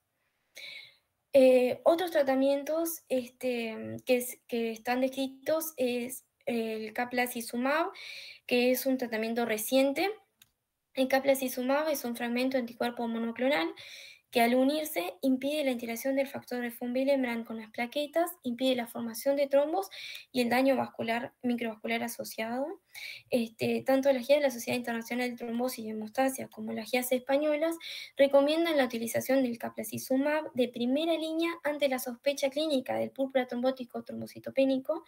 Otros tratamientos que están descritos es el caplacizumab, que es un tratamiento reciente. El caplacizumab es un fragmento de anticuerpo monoclonal que al unirse impide la interacción del factor de von Willebrand con las plaquetas, impide la formación de trombos y el daño microvascular asociado. Tanto la guía de la Sociedad Internacional de Trombosis y Hemostasia como las guías españolas recomiendan la utilización del caplacizumab de primera línea ante la sospecha clínica del púrpura trombótico trombocitopénico,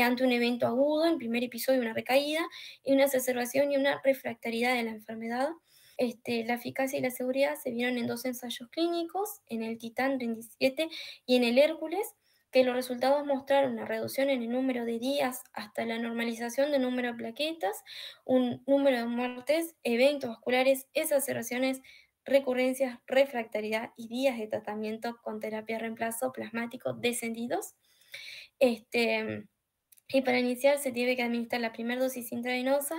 ante un evento agudo, en primer episodio una recaída, y una exacerbación y una refractariedad de la enfermedad. La eficacia y la seguridad se vieron en 2 ensayos clínicos, en el Titán 27 y en el Hércules, que los resultados mostraron una reducción en el número de días hasta la normalización del número de plaquetas, un número de muertes, eventos vasculares, exacerbaciones, recurrencias, refractariedad y días de tratamiento con terapia de reemplazo plasmático descendidos. Y para iniciar se tiene que administrar la primera dosis intravenosa,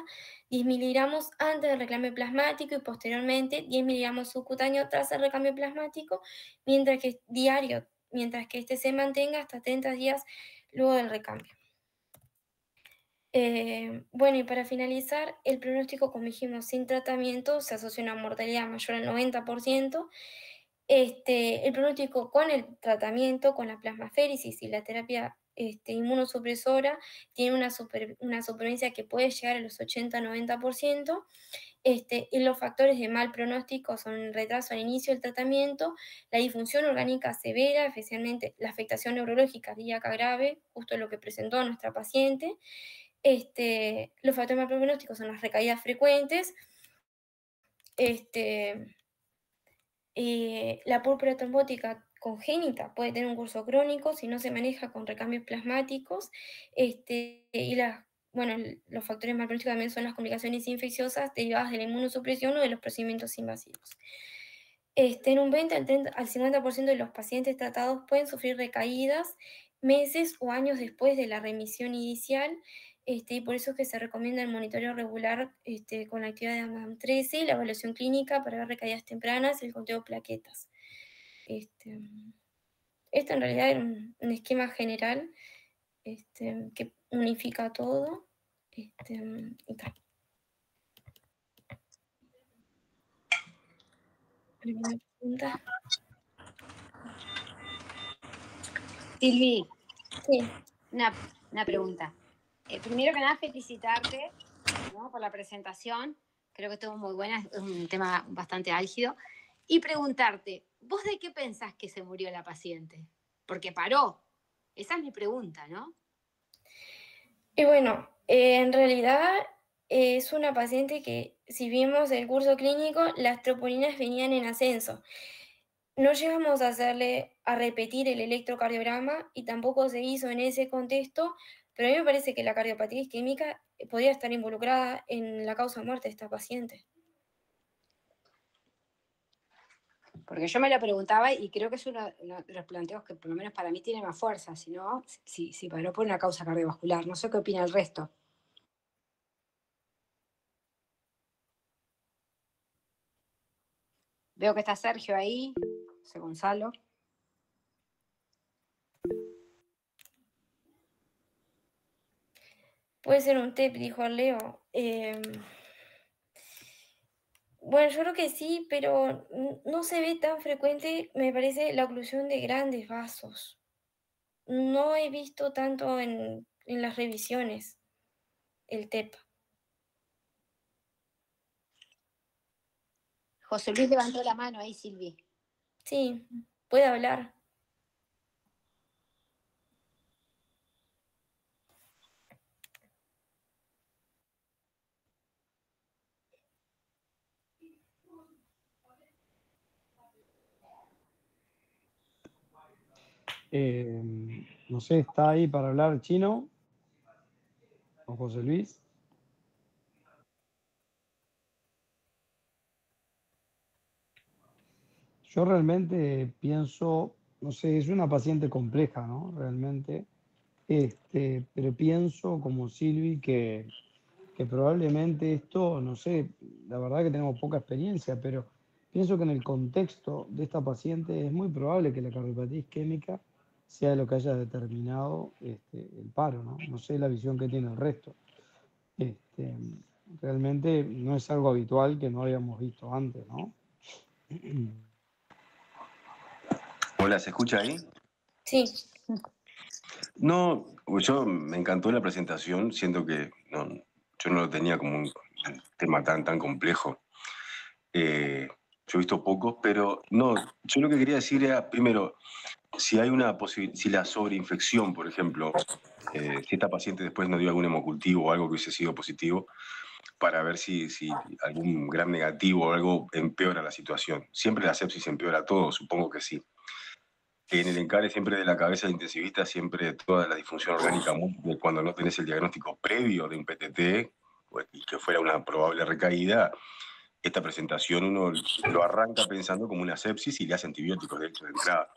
10 miligramos antes del recambio plasmático y posteriormente 10 miligramos subcutáneo tras el recambio plasmático, mientras que este se mantenga hasta 30 días luego del recambio. Bueno, y para finalizar, el pronóstico, como dijimos, sin tratamiento se asocia a una mortalidad mayor al 90%. El pronóstico con el tratamiento, con la plasmaféresis y la terapia inmunosupresora, tiene una supervivencia que puede llegar a los 80-90%. Y los factores de mal pronóstico son el retraso al inicio del tratamiento, la disfunción orgánica severa, especialmente la afectación neurológica cardíaca grave, justo lo que presentó nuestra paciente. Los factores de mal pronóstico son las recaídas frecuentes, la púrpura trombótica congénita puede tener un curso crónico si no se maneja con recambios plasmáticos, y los factores mal pronósticos también son las complicaciones infecciosas derivadas de la inmunosupresión o de los procedimientos invasivos. En un 20 al 50% de los pacientes tratados pueden sufrir recaídas meses o años después de la remisión inicial. y por eso es que se recomienda el monitoreo regular con la actividad de AMAM-13, la evaluación clínica para ver recaídas tempranas y el conteo de plaquetas. Esto en realidad era un esquema general que unifica todo. Y tal. Primera pregunta. Silvi, Sí. una pregunta. Primero que nada, felicitarte, ¿no?, por la presentación. Creo que estuvo muy buena, es un tema bastante álgido. Y preguntarte, ¿vos de qué pensás que se murió la paciente? Porque paró. Esa es mi pregunta, ¿no? Y bueno, en realidad es una paciente que, si vimos el curso clínico, las troponinas venían en ascenso. No llegamos a repetir el electrocardiograma y tampoco se hizo en ese contexto, pero a mí me parece que la cardiopatía isquémica podía estar involucrada en la causa de muerte de esta paciente. Porque yo me lo preguntaba y creo que es uno de los planteos que por lo menos para mí tiene más fuerza, si paró por una causa cardiovascular. No sé qué opina el resto. Veo que está Sergio ahí, José Gonzalo. Puede ser un TEP, dijo Leo. Bueno, yo creo que sí, pero no se ve tan frecuente, me parece, la oclusión de grandes vasos. No he visto tanto en las revisiones el TEP. José Luis levantó la mano ahí, Silvi. Sí, puede hablar. No sé, ¿está ahí para hablar chino? ¿O José Luis? Yo realmente pienso, no sé, es una paciente compleja, ¿no? Realmente. Pero pienso, como Silvi, que probablemente esto, no sé, la verdad que tenemos poca experiencia, pero pienso que en el contexto de esta paciente es muy probable que la cardiopatía isquémica sea lo que haya determinado el paro, ¿no? No sé la visión que tiene el resto. Realmente no es algo habitual que no habíamos visto antes, ¿no? Hola, ¿se escucha ahí? Sí. No, yo me encantó la presentación, siento que yo no lo tenía como un tema tan complejo. Yo he visto pocos, pero no, yo lo que quería decir era, primero, si hay si la sobreinfección, por ejemplo, si esta paciente después no dio algún hemocultivo o algo que hubiese sido positivo, para ver si algún gram negativo o algo empeora la situación. Siempre la sepsis empeora todo, supongo que sí. En el encare siempre de la cabeza del intensivista, siempre toda la disfunción orgánica múltiple, cuando no tenés el diagnóstico previo de un PTT, y que fuera una probable recaída, esta presentación uno lo arranca pensando como una sepsis y le hace antibióticos, de hecho, de entrada.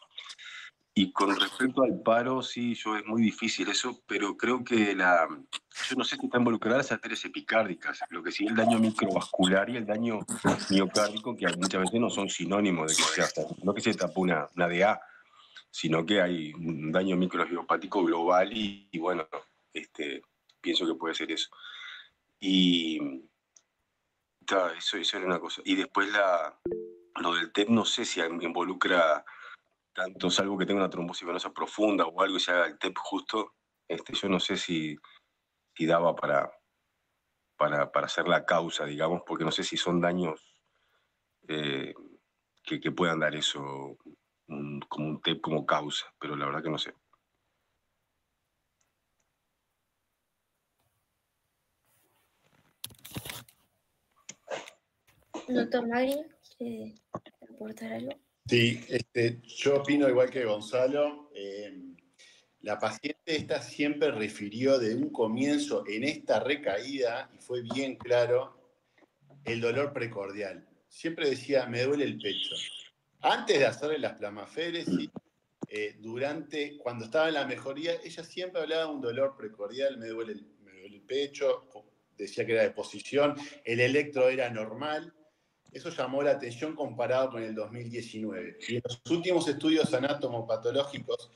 Y con respecto al paro, sí, es muy difícil eso, pero creo que yo no sé si está involucrada las arterias epicárdicas, lo que sí el daño microvascular y el daño miocárdico, que muchas veces no son sinónimos de que sea, no que se tapó una DA, sino que hay un daño microangiopático global y bueno, pienso que puede ser eso. Y eso era una cosa. Y después lo del TEP, no sé si involucra tanto, salvo que tenga una trombosis venosa profunda o algo y se haga el TEP justo, yo no sé si daba para hacer la causa, digamos, porque no sé si son daños que puedan dar eso como un TEP como causa, pero la verdad que no sé. Doctor Magri, ¿quiere aportar algo? Sí, yo opino igual que Gonzalo. La paciente esta siempre refirió de un comienzo en esta recaída, y fue bien claro, el dolor precordial. Siempre decía, me duele el pecho. Antes de hacerle las plasmaféresis, cuando estaba en la mejoría, ella siempre hablaba de un dolor precordial, me duele el pecho, decía que era de posición, el electro era normal. Eso llamó la atención comparado con el 2019. Y en los últimos estudios anatomopatológicos,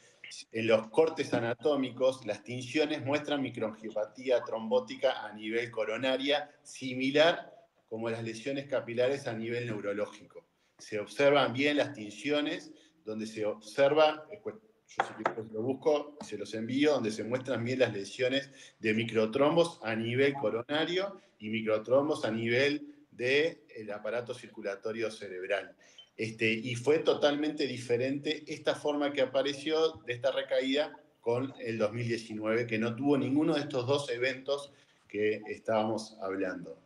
en los cortes anatómicos, las tinciones muestran microangiopatía trombótica a nivel coronaria, similar como las lesiones capilares a nivel neurológico. Se observan bien las tinciones, donde se observa, yo si quieres lo busco, se los envío, donde se muestran bien las lesiones de microtrombos a nivel coronario y microtrombos a nivel del aparato circulatorio cerebral. Y fue totalmente diferente esta forma que apareció de esta recaída con el 2019, que no tuvo ninguno de estos dos eventos que estábamos hablando.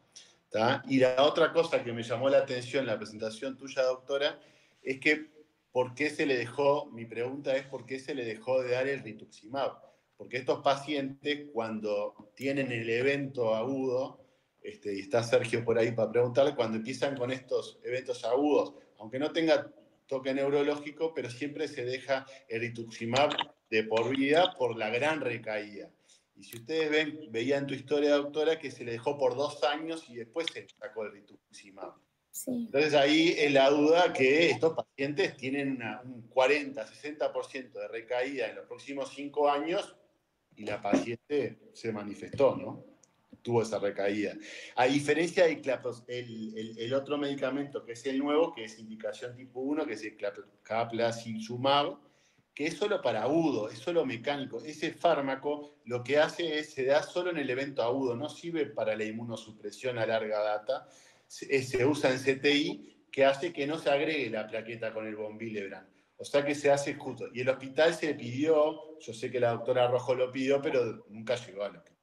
¿Tá? Y la otra cosa que me llamó la atención en la presentación tuya, doctora, es que ¿por qué se le dejó? Mi pregunta es ¿por qué se le dejó de dar el rituximab? Porque estos pacientes, cuando tienen el evento agudo, y está Sergio por ahí para preguntarle, cuando empiezan con estos eventos agudos, aunque no tenga toque neurológico, pero siempre se deja el rituximab de por vida por la gran recaída. Y si ustedes veían tu historia, doctora, que se le dejó por 2 años y después se le sacó el rituximab. Sí. Entonces ahí es la duda que estos pacientes tienen un 40-60% de recaída en los próximos 5 años y la paciente se manifestó, ¿no? Tuvo esa recaída. A diferencia del otro medicamento que es el nuevo, que es indicación tipo 1, que es el claplasizumab, que es solo para agudo, es solo mecánico. Ese fármaco lo que hace es, se da solo en el evento agudo, no sirve para la inmunosupresión a larga data. Se usa en CTI, que hace que no se agregue la plaqueta con el von Willebrand. O sea que se hace justo. Y el hospital se pidió, yo sé que la doctora Rojo lo pidió, pero nunca llegó al hospital.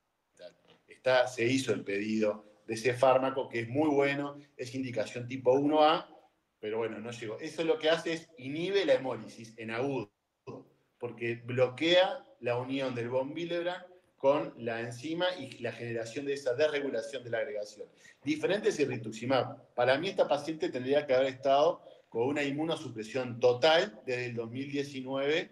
Se hizo el pedido de ese fármaco, que es muy bueno, es indicación tipo 1A, pero bueno, no llegó. Eso lo que hace es inhibe la hemólisis en agudo, porque bloquea la unión del von Willebrand con la enzima y la generación de esa desregulación de la agregación. Diferente es el rituximab. Para mí esta paciente tendría que haber estado con una inmunosupresión total desde el 2019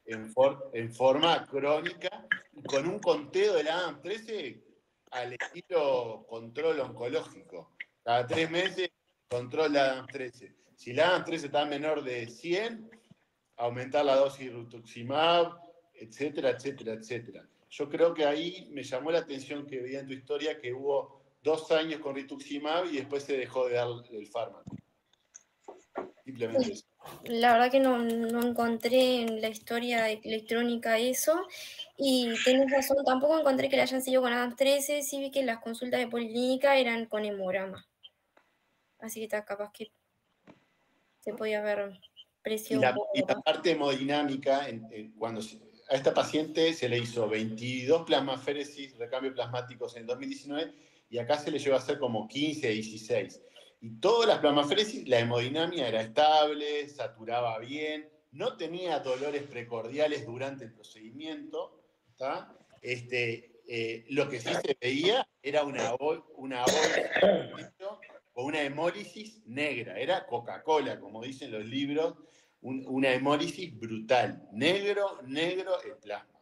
en forma crónica, con un conteo del ADAM13 al estilo control oncológico. Cada 3 meses, control de ADAM13. Si el ADAM13 está menor de 100, aumentar la dosis de rituximab, etcétera, etcétera, etcétera. Yo creo que ahí me llamó la atención que veía en tu historia que hubo 2 años con rituximab y después se dejó de dar el fármaco. Simplemente eso. La verdad que no encontré en la historia electrónica eso, y tenés razón, tampoco encontré que le hayan seguido con ADAM13, sí vi que las consultas de policlínica eran con hemograma. Así que está capaz que se podía ver precio un poco. Y la parte hemodinámica, cuando a esta paciente se le hizo 22 plasmaféresis, recambio plasmáticos en 2019, y acá se le llevó a hacer como 15, 16. Y todas las plasmaféresis, la hemodinamia era estable, saturaba bien, no tenía dolores precordiales durante el procedimiento, ¿tá? Lo que sí se veía era una o una hemólisis negra, era Coca-Cola, como dicen los libros, una hemólisis brutal, negro el plasma.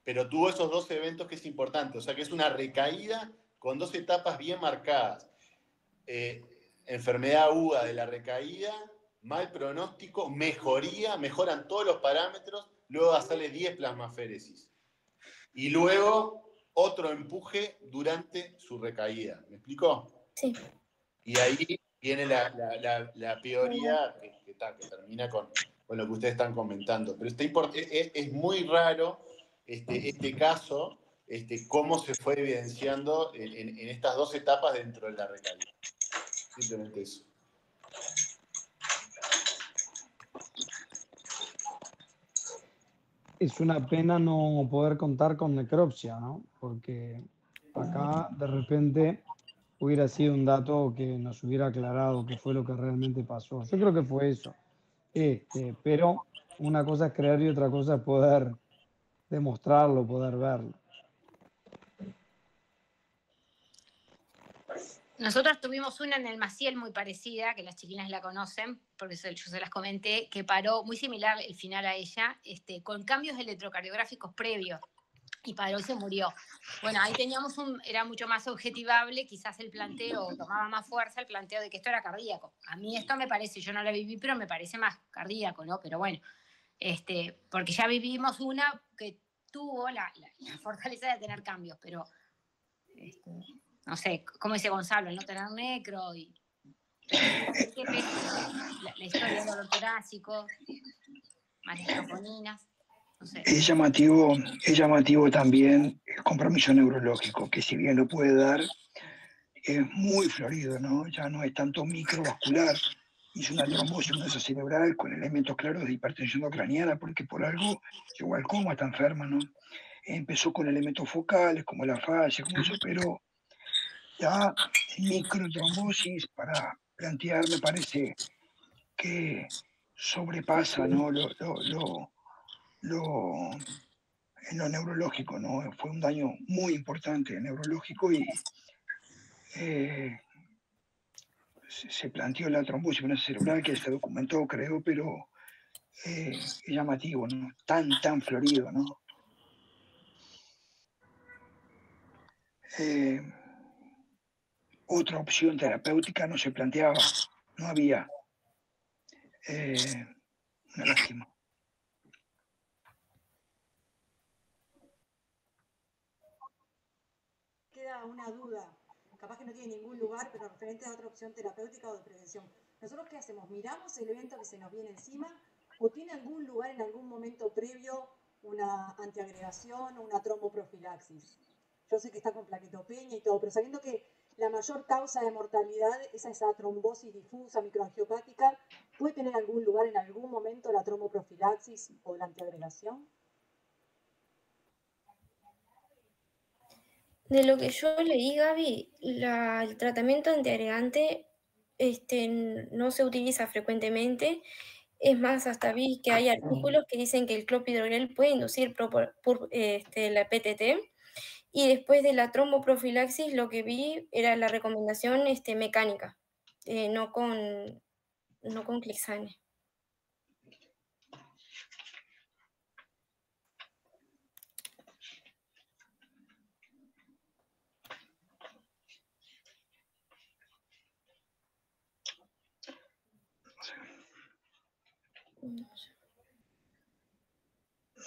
Pero tuvo esos 2 eventos que es importante, o sea que es una recaída con 2 etapas bien marcadas. Enfermedad aguda de la recaída, mal pronóstico, mejoran todos los parámetros, luego de hacerle 10 plasmaféresis. Y luego otro empuje durante su recaída. ¿Me explico? Sí. Y ahí viene la teoría que termina con lo que ustedes están comentando. Pero es muy raro este caso, cómo se fue evidenciando en estas 2 etapas dentro de la recaída. Simplemente eso. Es una pena no poder contar con necropsia, ¿no? Porque acá de repente hubiera sido un dato que nos hubiera aclarado qué fue lo que realmente pasó. Yo creo que fue eso. Pero una cosa es creer y otra cosa es poder demostrarlo, poder verlo. Nosotros tuvimos una en el Maciel muy parecida, que las chiquinas la conocen, porque yo se las comenté, que paró muy similar el final a ella, con cambios electrocardiográficos previos. y paró y se murió. Bueno, ahí teníamos era mucho más objetivable, quizás el planteo tomaba más fuerza, el planteo de que esto era cardíaco. A mí esto me parece, yo no la viví, pero me parece más cardíaco, ¿no? Pero bueno, porque ya vivimos una que tuvo la fortaleza de tener cambios, pero no sé, como dice Gonzalo, no tener necro y qué pesa la historia del dolor torácico, más las troponinas. No sé. Es llamativo también el compromiso neurológico, que si bien lo puede dar, es muy florido, ¿no? Ya no es tanto microvascular. Hizo una trombosis venosa cerebral con elementos claros de hipertensión craneana, porque por algo llegó al coma, está enferma, ¿no? Empezó con elementos focales, como la fascia, como eso, pero ya microtrombosis para plantear, me parece que sobrepasa, ¿no? En lo neurológico, ¿no? Fue un daño muy importante neurológico y se planteó la trombosis venosa cerebral, que se documentó, creo, pero es llamativo, ¿no? Tan florido, ¿no? Otra opción terapéutica no se planteaba, no había. Una lástima. Queda una duda, capaz que no tiene ningún lugar, pero referente a otra opción terapéutica o de prevención. ¿Nosotros qué hacemos? ¿Miramos el evento que se nos viene encima o tiene algún lugar en algún momento previo una antiagregación o una tromboprofilaxis? Yo sé que está con plaquetopenia y todo, pero sabiendo que la mayor causa de mortalidad es esa trombosis difusa microangiopática, ¿puede tener algún lugar en algún momento la tromboprofilaxis o la antiagregación? De lo que yo leí, Gaby, el tratamiento antiagregante no se utiliza frecuentemente. Es más, hasta vi que hay artículos que dicen que el clopidogrel puede inducir la PTT. Y después de la tromboprofilaxis, lo que vi era la recomendación mecánica, no con Clexane.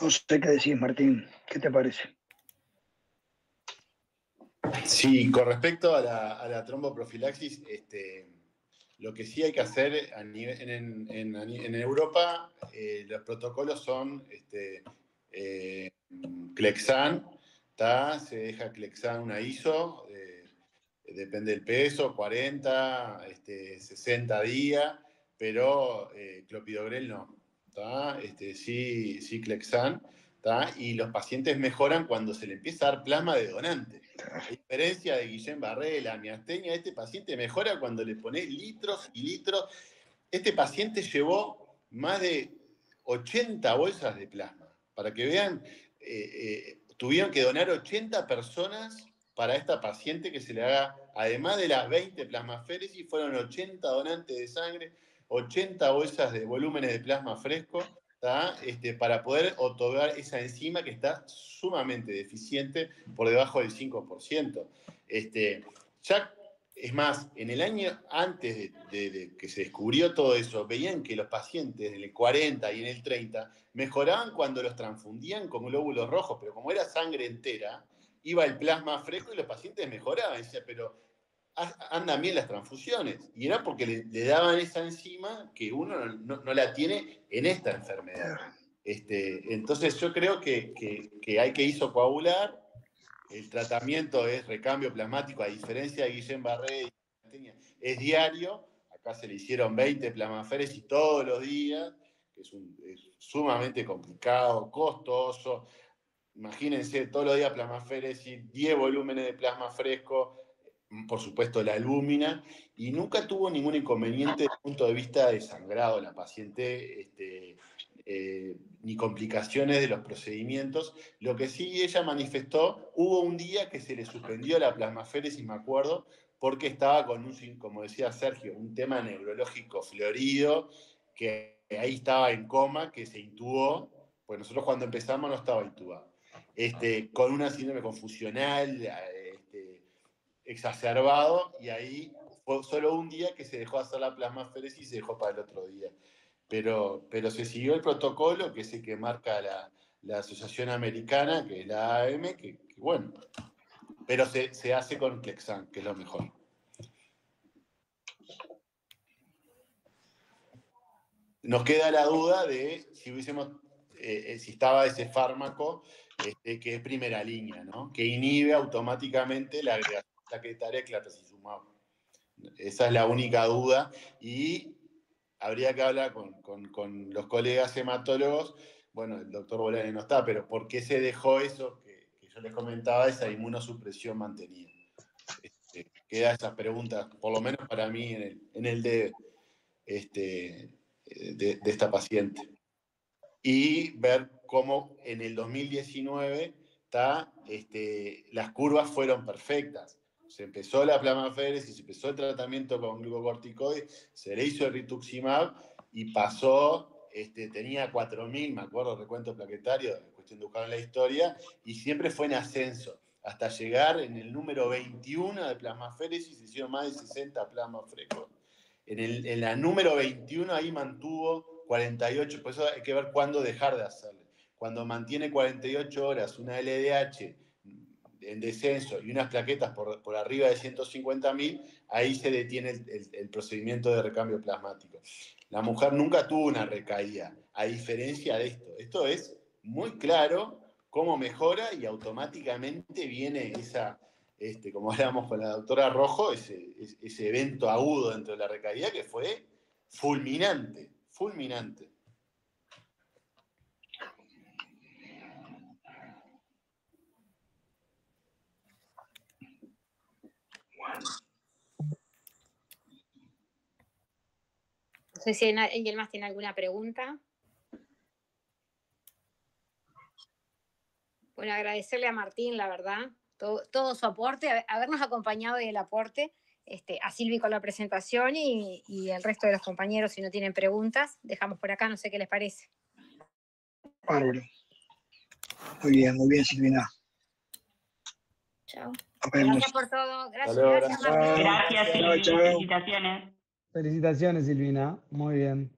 No sé qué decís, Martín. ¿Qué te parece? Sí, con respecto a la tromboprofilaxis, lo que sí hay que hacer en Europa, los protocolos son Clexane, se deja Clexane una ISO, depende del peso, 40, 60 días, pero clopidogrel no. Sí Clexane, y los pacientes mejoran cuando se le empieza a dar plasma de donante. A diferencia de Guillain Barré, la miastenia, este paciente mejora cuando le pones litros y litros. Este paciente llevó más de 80 bolsas de plasma. Para que vean, tuvieron que donar 80 personas para esta paciente que se le haga, además de las 20 plasmaféresis, fueron 80 donantes de sangre, 80 bolsas de volúmenes de plasma fresco, para poder otorgar esa enzima que está sumamente deficiente, por debajo del 5%. Ya, es más, en el año antes de que se descubrió todo eso, veían que los pacientes en el 40 y en el 30 mejoraban cuando los transfundían con glóbulos rojos, pero como era sangre entera, iba el plasma fresco y los pacientes mejoraban. Decía, pero andan bien las transfusiones. Y era porque le daban esa enzima que uno no la tiene en esta enfermedad. Entonces yo creo que hay que isocoagular. El tratamiento es recambio plasmático, a diferencia de Guillain Barré, es diario. Acá se le hicieron 20 plasmaféresis todos los días, que es sumamente complicado, costoso. Imagínense, todos los días plasmaféresis, 10 volúmenes de plasma fresco, por supuesto la albúmina, y nunca tuvo ningún inconveniente desde el punto de vista de sangrado la paciente, ni complicaciones de los procedimientos. Lo que sí ella manifestó, hubo un día que se le suspendió la plasmaféresis, me acuerdo, porque estaba con como decía Sergio, un tema neurológico florido, que ahí estaba en coma, que se intubó, pues nosotros cuando empezamos no estaba intubado. con una síndrome confusional exacerbado, y ahí fue solo un día que se dejó hacer la plasmaféresis y se dejó para el otro día. Pero se siguió el protocolo que es el que marca la Asociación Americana, que es la AM, que bueno, pero se hace con Clexane, que es lo mejor. Nos queda la duda de si estaba ese fármaco que es primera línea, ¿no? Que inhibe automáticamente la agregación plaquetaria de clatracizumab. Esa es la única duda, y habría que hablar con los colegas hematólogos. Bueno, el doctor Bolani no está, pero ¿por qué se dejó eso que yo les comentaba, esa inmunosupresión mantenida? Queda esa pregunta, por lo menos para mí, en el de esta paciente. Y ver cómo en el 2019 las curvas fueron perfectas. Se empezó la plasmaféresis, se empezó el tratamiento con glucocorticoides, se le hizo el rituximab y pasó, tenía 4.000, me acuerdo, recuento plaquetario, cuestión de buscar en la historia, y siempre fue en ascenso, hasta llegar en el número 21 de plasmaféresis, se hicieron más de 60 plasmafrecos. En la número 21 ahí mantuvo 48, por eso hay que ver cuándo dejar de hacerle. Cuando mantiene 48 horas una LDH en descenso y unas plaquetas por arriba de 150.000, ahí se detiene el procedimiento de recambio plasmático. La mujer nunca tuvo una recaída, a diferencia de esto. Esto es muy claro cómo mejora, y automáticamente viene esa, como hablábamos con la doctora Rojo, ese evento agudo dentro de la recaída que fue fulminante. No sé si alguien más tiene alguna pregunta. Bueno, agradecerle a Martín, la verdad, todo su aporte, habernos acompañado y el aporte, a Silvi con la presentación, y el resto de los compañeros, si no tienen preguntas, dejamos por acá, no sé qué les parece. Bárbaro. Muy bien, Silvina. Chao. Gracias por todo. Gracias, Hasta luego, gracias Martín. Gracias, Silvi. Chao. Felicitaciones. Felicitaciones, Silvina. Muy bien.